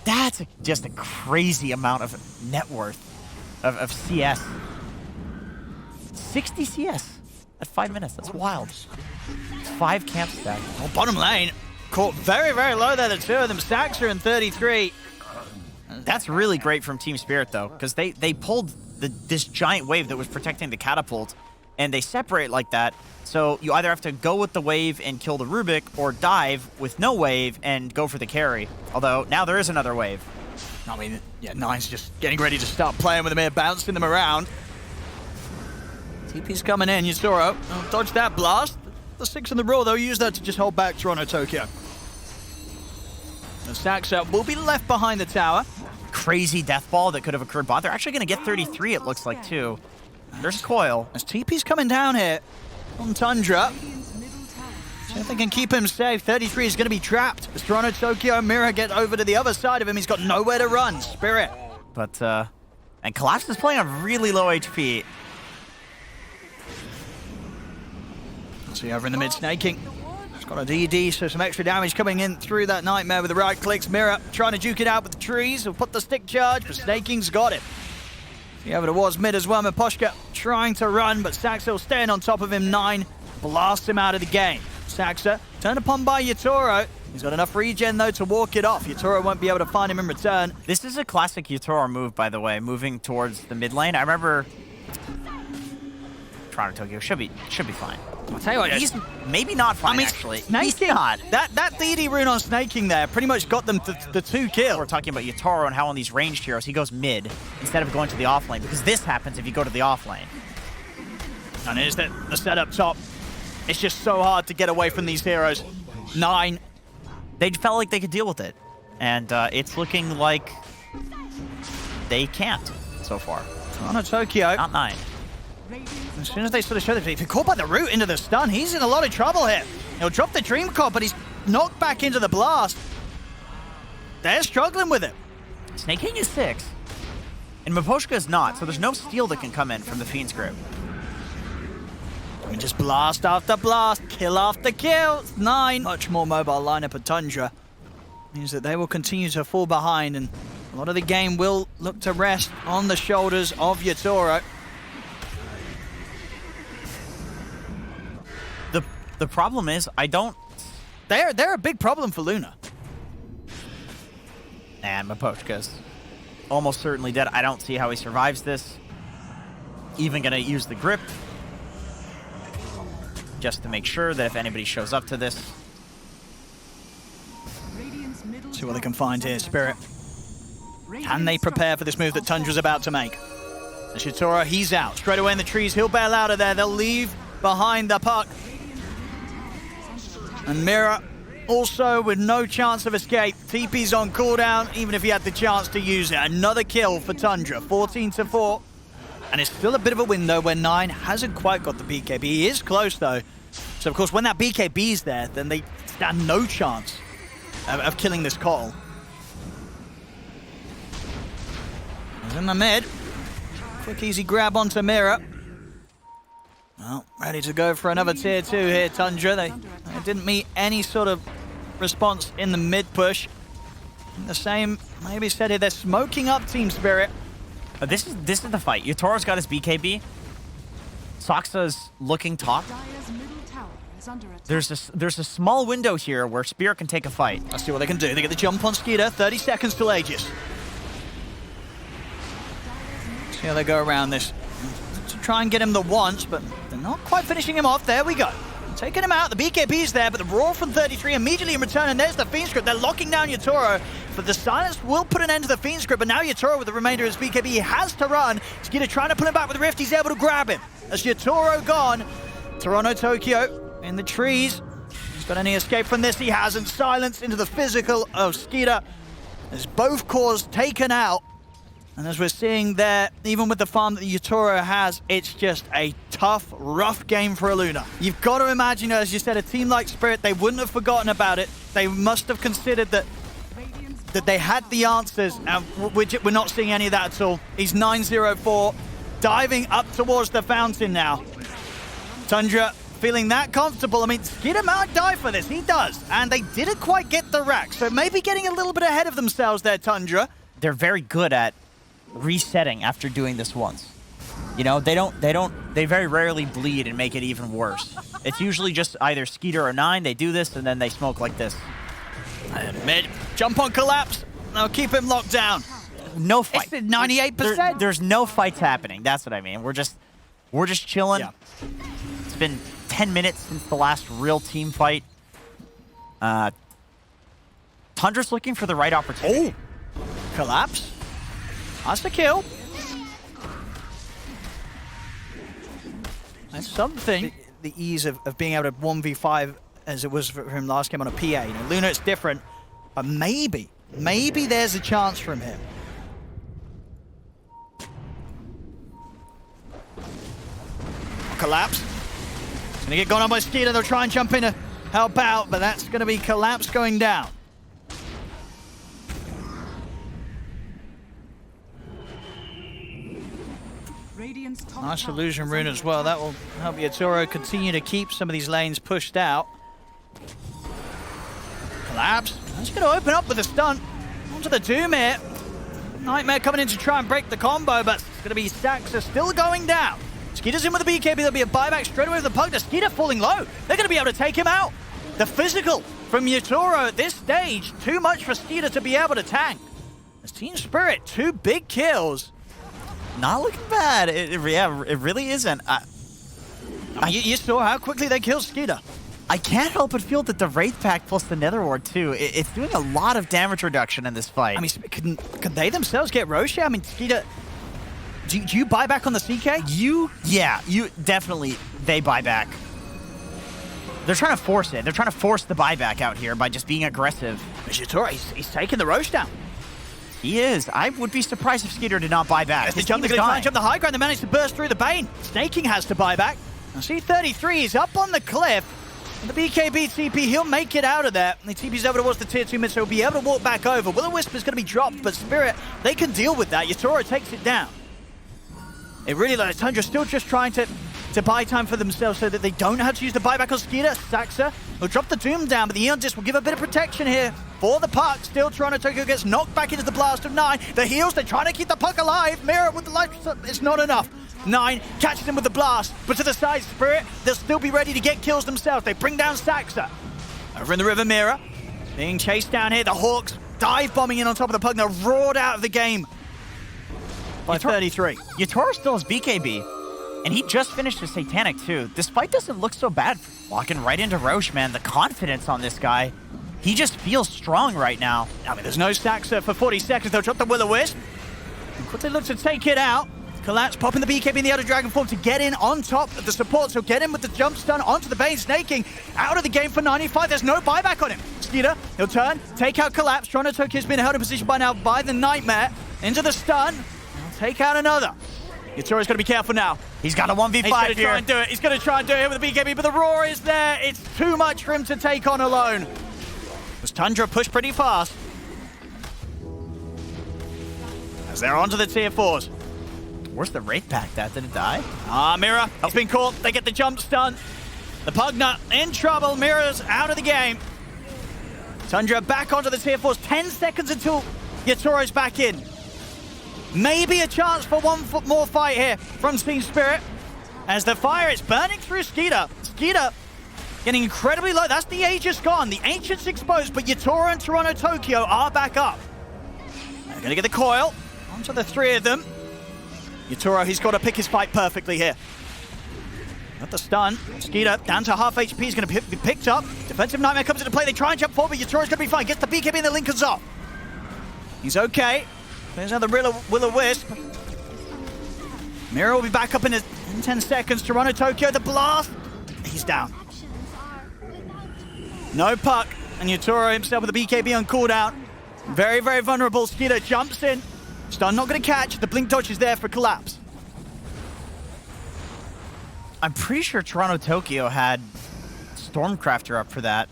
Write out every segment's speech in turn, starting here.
That's just a crazy amount of net worth of CS. 60 CS at 5 minutes. That's wild. 5 camp stack. Well, bottom lane caught very, very low there, the two of them. Saxa and 33. That's really great from Team Spirit, though, because they pulled this giant wave that was protecting the catapult, and they separate like that. So you either have to go with the wave and kill the Rubik, or dive with no wave and go for the carry. Although, now there is another wave. I mean, yeah, Nine's just getting ready to start playing with them here, bouncing them around. TP's coming in, Yutoro. Oh, dodge that blast. The 6 in the row, though, use that to just hold back Toronto Tokyo. The Saxa will be left behind the tower. Crazy death ball that could have occurred bot. They're actually going to get 33, it looks like, too. There's Coil. As TP's coming down here on Tundra. See if they can keep him safe. 33 is going to be trapped. As Toronto Tokyo Mirror get over to the other side of him, he's got nowhere to run. Spirit. But, and Collapse is playing on really low HP. See over in the mid, snaking. He's got a DD, so some extra damage coming in through that Nightmare with the right clicks. Mirror trying to duke it out with the trees. He'll put the stick charge, but Snaking's got it. See over towards mid as well. Miposhka trying to run, but Saxa staying on top of him. 9 blasts him out of the game. Saxa turned upon by Yutoro. He's got enough regen, though, to walk it off. Yutoro won't be able to find him in return. This is a classic Yutoro move, by the way, moving towards the mid lane. I remember Toronto Tokyo should be fine. I'll tell you what, He's maybe not fine, actually. He's not. That DD rune on Snaking there pretty much got them the 2 kills. We're talking about Yutoro and how on these ranged heroes he goes mid instead of going to the off lane, because this happens if you go to the off lane. And here's the setup top. It's just so hard to get away from these heroes. 9. They felt like they could deal with it, and it's looking like they can't so far. Toronto Tokyo. Not 9. As soon as they sort of show that if you're caught by the root into the stun, he's in a lot of trouble here. He'll drop the Dream Core, but he's knocked back into the blast. They're struggling with it. Snake King is 6, and Miposhka is not, so there's no steal that can come in from the Fiend's Grip. I mean, just blast after blast, kill after kill. 9. Much more mobile lineup at Tundra. Means that they will continue to fall behind, and a lot of the game will look to rest on the shoulders of Yutoro. The problem is, I don't... They're a big problem for Luna. And Miposhka's almost certainly dead. I don't see how he survives this. Even gonna use the grip, just to make sure that if anybody shows up to this. See what they can find here, Spirit. Can they prepare for this move that Tundra's about to make? And Yutoro, he's out. Straight away in the trees, he'll bail out of there. They'll leave behind the puck. And Mirror also with no chance of escape. TP's on cooldown, even if he had the chance to use it. Another kill for Tundra, 14-4. And it's still a bit of a window where 9 hasn't quite got the BKB. He is close, though. So, of course, when that BKB's there, then they stand no chance of killing this call. He's in the mid. Quick, easy grab onto Mirror. Well, ready to go for another tier 2 here, Tundra. They didn't meet any sort of response in the mid push. The same, maybe said it, they're smoking up Team Spirit. This is the fight. Yutoro's got his BKB. Saxa's looking top. There's a small window here where Spirit can take a fight. Let's see what they can do. They get the jump on Skeeter. 30 seconds till Aegis. See how they go around this. To try and get him the once, but they're not quite finishing him off. There we go. Taking him out. The BKB's there, but the roar from 33 immediately in return, and there's the Fiend Script. They're locking down Yutoro, but the silence will put an end to the Fiend Script, but now Yutoro with the remainder of his BKB, he has to run. Skeeter trying to pull him back with the Rift. He's able to grab him. As Yutoro gone, Toronto Tokyo in the trees. He's got any escape from this? He hasn't. Silence into the physical of Skeeter. There's both cores taken out. And as we're seeing there, even with the farm that Yutoro has, it's just a tough, rough game for Luna. You've got to imagine, as you said, a team like Spirit, they wouldn't have forgotten about it. They must have considered that they had the answers, and we're not seeing any of that at all. He's 9-0-4, diving up towards the fountain now. Tundra feeling that comfortable. I mean, Skeeter might die for this. He does. And they didn't quite get the rack. So maybe getting a little bit ahead of themselves there, Tundra. They're very good at resetting after doing this once. You know, they very rarely bleed and make it even worse. It's usually just either Skeeter or 9, they do this, and then they smoke like this. And mid, jump on collapse. Now keep him locked down. No fight. It's 98%. There's no fights happening. That's what I mean. We're just chilling. Yeah. It's been 10 minutes since the last real team fight. Tundra's looking for the right opportunity. Oh, collapse. That's the kill. That's something. The ease of being able to 1v5 as it was for him last game on a PA. You know, Luna, it's different, but maybe there's a chance from him. Collapse. It's gonna get gone on by Skeeter. They'll try and jump in to help out, but that's gonna be collapse going down. Nice illusion rune as well. That will help Yatoro continue to keep some of these lanes pushed out. Collapse. That's going to open up with a stun. Onto the Doom here. Nightmare coming in to try and break the combo, but it's going to be Saxa still going down. Skeeter's in with the BKB. There'll be a buyback straight away with the Pugna. Skeeter falling low. They're going to be able to take him out. The physical from Yatoro at this stage. Too much for Skeeter to be able to tank. As Team Spirit, 2 big kills. Not looking bad. It really isn't. You saw how quickly they killed Skeeter. I can't help but feel that the Wraith Pack plus the Nether Ward too, it's doing a lot of damage reduction in this fight. I mean, could they themselves get Roche? I mean, Skeeter, do you buy back on the CK? Yeah, you definitely, they buy back. They're trying to force it. They're trying to force the buyback out here by just being aggressive. Yatoro, he's taking the Roche down. He is. I would be surprised if Skeeter did not buy back. They're going to try and jump the high ground. They managed to burst through the Bane. Snaking has to buy back. Now C33 is up on the cliff. And the BKB TP, he'll make it out of there. And the TP's over towards the tier 2 mid, so he'll be able to walk back over. Will-O-Wisp is going to be dropped, but Spirit, they can deal with that. Yatoro takes it down. It really, like, Tundra still just trying to buy time for themselves so that they don't have to use the buyback on Skeeter. Saxa will drop the Doom down, but the Eon Disc will give a bit of protection here for the puck. Still, Toronto Tokyo gets knocked back into the blast of 9. The heals, they're trying to keep the puck alive. Mirror with the life, it's not enough. 9 catches him with the blast, but to the side, Spirit, they'll still be ready to get kills themselves. They bring down Saxa. Over in the river, Mirror being chased down here. The Hawks dive bombing in on top of the puck. They're roared out of the game by 33. Yatoro still has BKB. And he just finished his Satanic too. This fight doesn't look so bad. Walking right into Roche, man. The confidence on this guy. He just feels strong right now. I mean, there's no Saxa for 40 seconds. They'll drop the Will-O-Wisp. Quickly look to take it out. Collapse, popping the BKB in the outer Dragon form to get in on top of the support. So get in with the jump stun onto the Bane. Snaking out of the game for 95. There's no buyback on him. Skeeter, he'll turn, take out Collapse. Toronto Tokyo's been held in position by now by the Nightmare. Into the stun. He'll take out another. Yatoro's got to be careful now. He's got a 1v5 He's going to try and do it. He's going to try and do it with the BKB, but the Roar is there. It's too much for him to take on alone. As Tundra pushed pretty fast. As they're onto the tier 4s. Where's the Wraith Pack? That didn't die? Mirror, he's been caught. They get the jump stun. The Pugna in trouble. Mirror's out of the game. Tundra back onto the tier 4s. 10 seconds until Yatoro's back in. Maybe a chance for one more fight here from Team Spirit. As the fire is burning through Skeeter. Skeeter getting incredibly low. That's the Aegis gone. The Ancient's exposed, but Yatoro and Toronto Tokyo are back up. They're going to get the coil onto the 3 of them. Yatoro, he's got to pick his fight perfectly here. Got the stun. Skeeter down to half HP. He's going to be picked up. Defensive Nightmare comes into play. They try and jump forward, but Yatoro's going to be fine. Gets the BKB and the Lincoln's off. He's okay. There's another Will-O-Wisp. Mirror will be back up in 10 seconds. Toronto Tokyo, the blast. He's down. No puck. And Yatoro himself with the BKB on cooldown. Very, very vulnerable. Skeeter jumps in. Stun not going to catch. The blink dodge is there for Collapse. I'm pretty sure Toronto Tokyo had Stormcrafter up for that,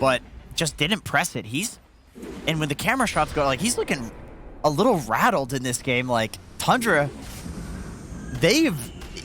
but just didn't press it. And when the camera shots go, like, he's looking a little rattled in this game. Like, Tundra,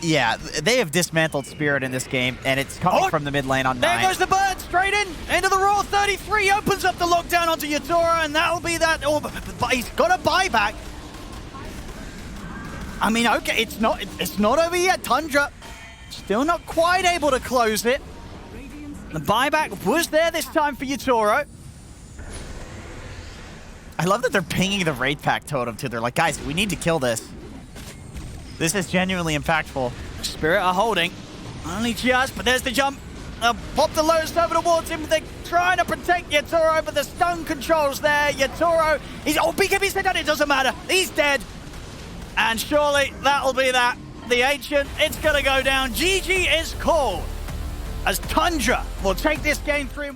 Yeah, they have dismantled Spirit in this game, and it's coming from the mid lane on 9. There goes the bird, straight in, into the Raw. 33 opens up the lockdown onto Yatoro, and that'll be that. Oh, but he's got a buyback. I mean, okay, it's not over yet. Tundra still not quite able to close it. The buyback was there this time for Yatoro. I love that they're pinging the raid pack totem too. They're like, guys, we need to kill this. This is genuinely impactful. Spirit are holding. Only just, but there's the jump. Pop the lows over towards him. They're trying to protect Yatoro, but the stun controls there. Yatoro, BKB's dead. It doesn't matter. He's dead. And surely that'll be that. The Ancient, it's going to go down. GG is called as Tundra will take this game 3.